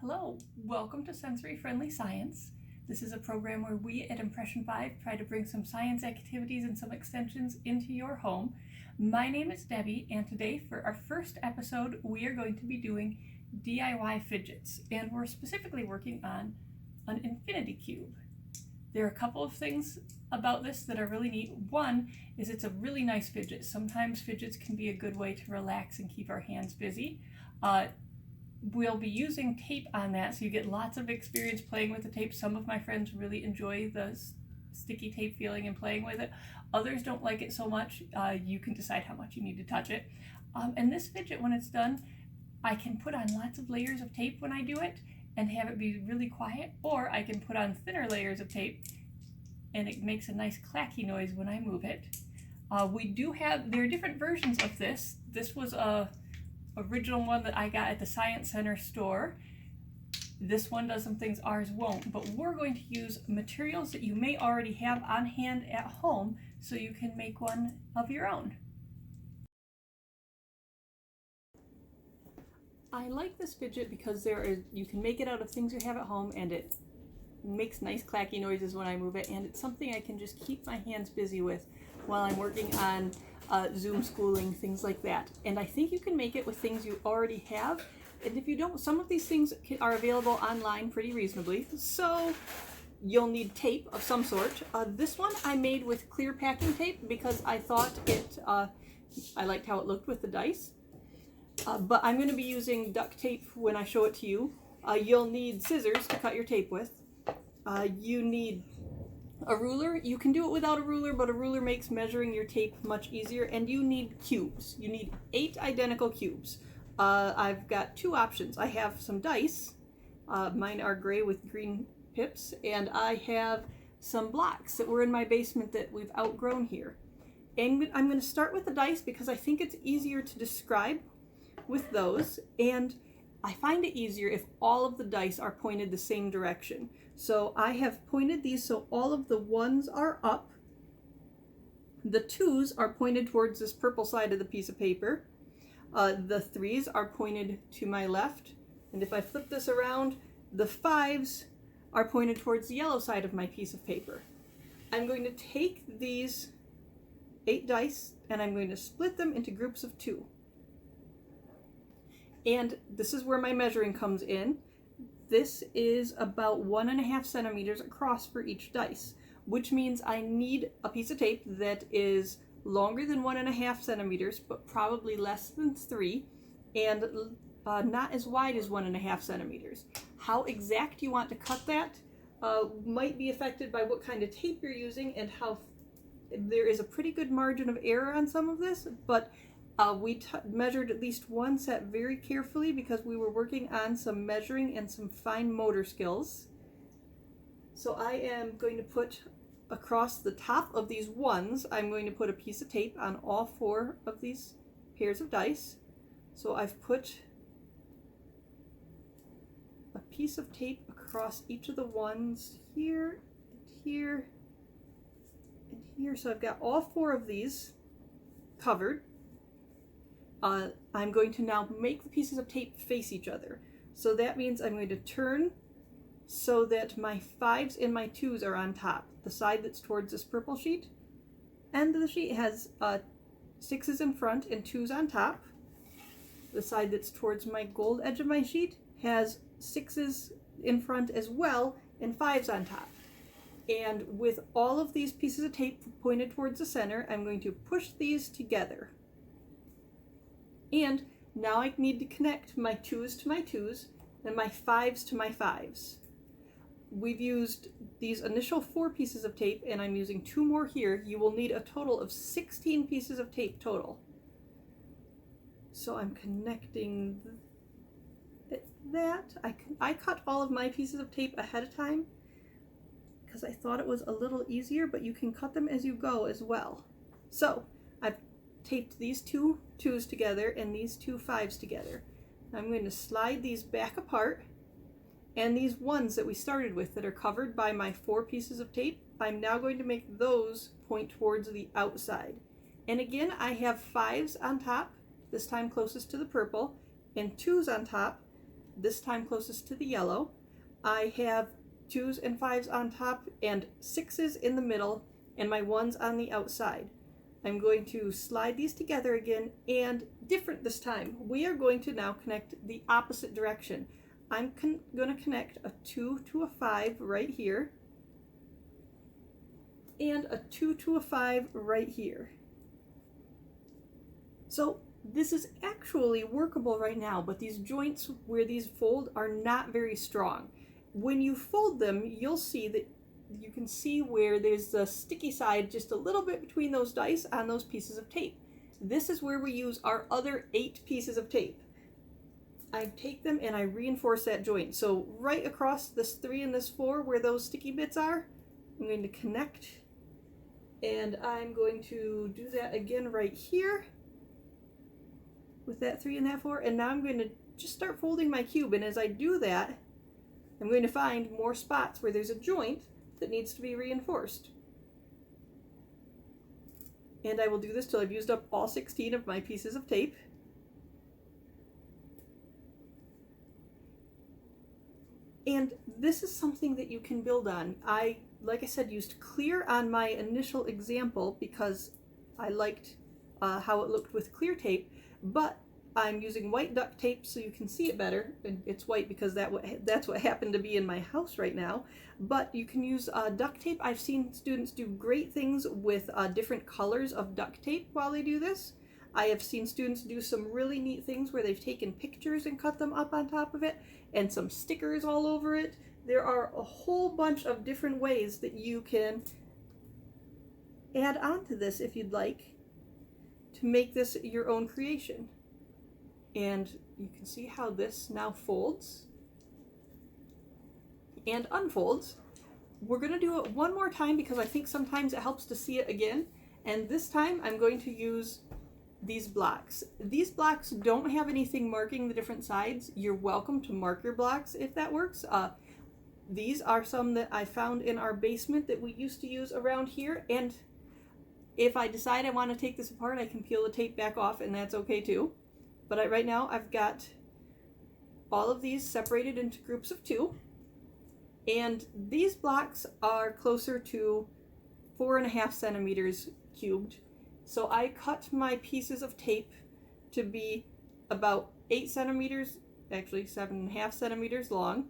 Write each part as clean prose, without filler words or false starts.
Hello, welcome to Sensory Friendly Science. This is a program where we at Impression 5 try to bring some science activities and some extensions into your home. My name is Debbie, and today for our first episode we are going to be doing DIY fidgets, and we're specifically working on an infinity cube. There are a couple of things about this that are really neat. One is it's a really nice fidget. Sometimes fidgets can be a good way to relax and keep our hands busy. We'll be using tape on that, so you get lots of experience playing with the tape. Some of my friends really enjoy the sticky tape feeling and playing with it. Others don't like it so much. You can decide how much you need to touch it. And this fidget, when it's done, I can put on lots of layers of tape when I do it and have it be really quiet, or I can put on thinner layers of tape and it makes a nice clacky noise when I move it. There are different versions of this. This was a original one that I got at the Science Center store. This one does some things ours won't, but we're going to use materials that you may already have on hand at home so you can make one of your own. I like this fidget because you can make it out of things you have at home, and it makes nice clacky noises when I move it, and it's something I can just keep my hands busy with while I'm working on Zoom schooling, things like that. And I think you can make it with things you already have, and if you don't, some of these things are available online pretty reasonably, so you'll need tape of some sort. This one I made with clear packing tape because I thought I liked how it looked with the dice. But I'm going to be using duct tape when I show it to you. You'll need scissors to cut your tape with. You need a ruler. You can do it without a ruler, but a ruler makes measuring your tape much easier. And you need cubes. You need 8 identical cubes. I've got 2 options. I have some dice. Mine are gray with green pips. And I have some blocks that were in my basement that we've outgrown here. And I'm going to start with the dice because I think it's easier to describe with those, and I find it easier if all of the dice are pointed the same direction. So I have pointed these so all of the 1s are up, the 2s are pointed towards this purple side of the piece of paper, the 3s are pointed to my left, and if I flip this around, the 5s are pointed towards the yellow side of my piece of paper. I'm going to take these 8 dice and I'm going to split them into groups of 2. And this is where my measuring comes in. This is about 1.5 centimeters across for each dice, which means I need a piece of tape that is longer than 1.5 centimeters, but probably less than 3, and not as wide as 1.5 centimeters. How exact you want to cut that might be affected by what kind of tape you're using and how there is a pretty good margin of error on some of this, but we measured at least one set very carefully because we were working on some measuring and some fine motor skills. So I am going to put across the top of these 1s, I'm going to put a piece of tape on all 4 of these pairs of dice. So I've put a piece of tape across each of the 1s here, and here, and here. So I've got all 4 of these covered. I'm going to now make the pieces of tape face each other. So that means I'm going to turn so that my 5s and my 2s are on top. The side that's towards this purple sheet, end of the sheet has 6s in front and 2s on top. The side that's towards my gold edge of my sheet has 6s in front as well and 5s on top. And with all of these pieces of tape pointed towards the center, I'm going to push these together. And now I need to connect my 2s to my 2s and my 5s to my 5s. We've used these initial 4 pieces of tape, and I'm using 2 more here. You will need a total of 16 pieces of tape total. So I'm connecting that. I cut all of my pieces of tape ahead of time because I thought it was a little easier, but you can cut them as you go as well. So I've taped these 2 2s together and these 2 5s together. I'm going to slide these back apart, and these 1s that we started with that are covered by my 4 pieces of tape, I'm now going to make those point towards the outside. And again, I have 5s on top, this time closest to the purple, and 2s on top, this time closest to the yellow. I have 2s and 5s on top and 6s in the middle and my 1s on the outside. I'm going to slide these together again, and different this time. We are going to now connect the opposite direction. I'm going to connect a 2 to a 5 right here and a 2 to a 5 right here. So this is actually workable right now, but these joints where these fold are not very strong. When you fold them, you'll see that you can see where there's the sticky side just a little bit between those dice on those pieces of tape. This is where we use our other 8 pieces of tape. I take them and I reinforce that joint. So right across this 3 and this 4 where those sticky bits are, I'm going to connect, and I'm going to do that again right here with that 3 and that 4, and now I'm going to just start folding my cube, and as I do that, I'm going to find more spots where there's a joint that needs to be reinforced. And I will do this till I've used up all 16 of my pieces of tape. And this is something that you can build on. I, like I said, used clear on my initial example because I liked how it looked with clear tape, but I'm using white duct tape so you can see it better. And it's white because that's what happened to be in my house right now. But you can use duct tape. I've seen students do great things with different colors of duct tape while they do this. I have seen students do some really neat things where they've taken pictures and cut them up on top of it, and some stickers all over it. There are a whole bunch of different ways that you can add on to this if you'd like to make this your own creation. And you can see how this now folds and unfolds. We're going to do it one more time because I think sometimes it helps to see it again. And this time I'm going to use these blocks. These blocks don't have anything marking the different sides. You're welcome to mark your blocks if that works. These are some that I found in our basement that we used to use around here. And if I decide I want to take this apart, I can peel the tape back off, and that's okay too. But right now I've got all of these separated into groups of 2. And these blocks are closer to 4.5 centimeters cubed. So I cut my pieces of tape to be about 8 centimeters, actually 7.5 centimeters long,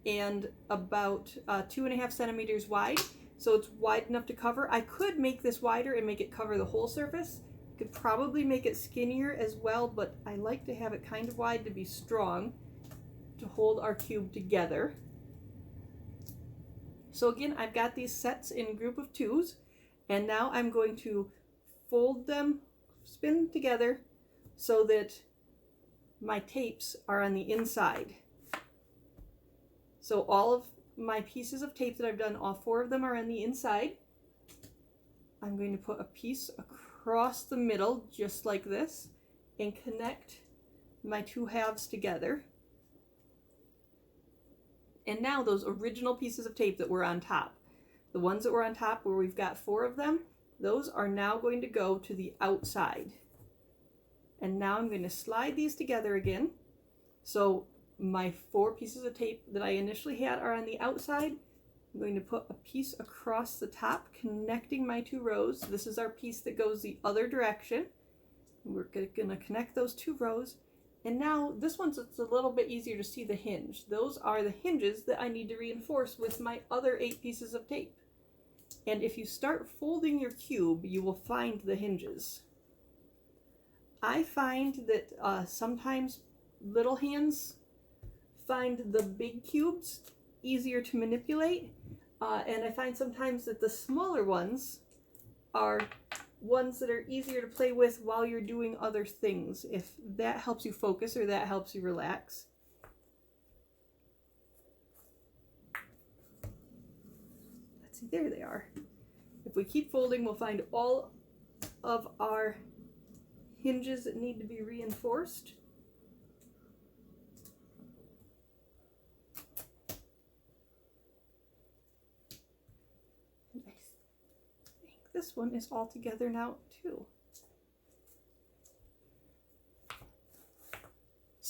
and about 2.5 centimeters wide. So it's wide enough to cover. I could make this wider and make it cover the whole surface. Could probably make it skinnier as well, but I like to have it kind of wide to be strong to hold our cube together. So again, I've got these sets in a group of 2s, and now I'm going to fold them, spin together so that my tapes are on the inside. So all of my pieces of tape that I've done, all 4 of them are on the inside. I'm going to put a piece across the middle just like this and connect my 2 halves together. And now those original pieces of tape that were on top, the ones that were on top where we've got 4 of them, those are now going to go to the outside. And now I'm going to slide these together again. So my 4 pieces of tape that I initially had are on the outside. I'm going to put a piece across the top, connecting my 2 rows. This is our piece that goes the other direction. We're going to connect those 2 rows. And now this one's it's a little bit easier to see the hinge. Those are the hinges that I need to reinforce with my other 8 pieces of tape. And if you start folding your cube, you will find the hinges. I find that sometimes little hands find the big cubes easier to manipulate, and I find sometimes that the smaller ones are ones that are easier to play with while you're doing other things, if that helps you focus or that helps you relax. Let's see, there they are. If we keep folding, we'll find all of our hinges that need to be reinforced. I think this one is all together now too.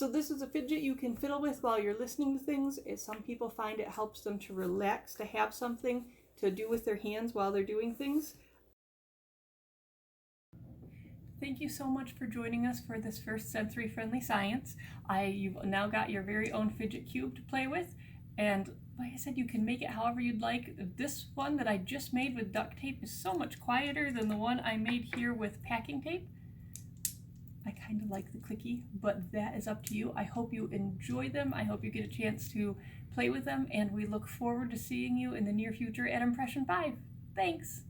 So this is a fidget you can fiddle with while you're listening to things. Some people find it helps them to relax, to have something to do with their hands while they're doing things. Thank you so much for joining us for this first sensory friendly science. You've now got your very own fidget cube to play with, and like I said, you can make it however you'd like. This one that I just made with duct tape is so much quieter than the one I made here with packing tape. I kind of like the clicky, but that is up to you. I hope you enjoy them. I hope you get a chance to play with them, and we look forward to seeing you in the near future at Impression 5. Thanks!